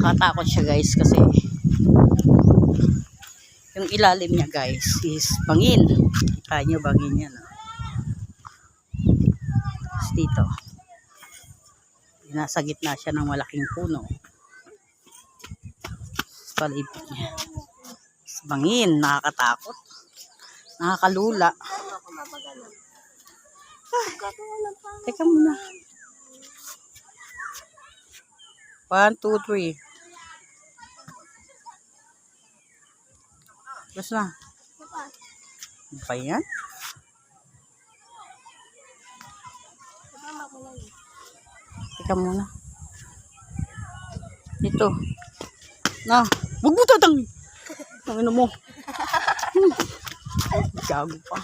Nakakatakot siya guys kasi yung ilalim niya guys is bangin. Kaya nyo bangin yan. Tapos dito. Nasa gitna siya ng malaking puno. Palibot niya. Bangin. Nakakatakot. Nakakalula. Teka muna. 1, 2, 3. Bas na. Ano pa yan? Teka muna. Ito. Na. Magbutatang. Ang ino mo. Gago pa.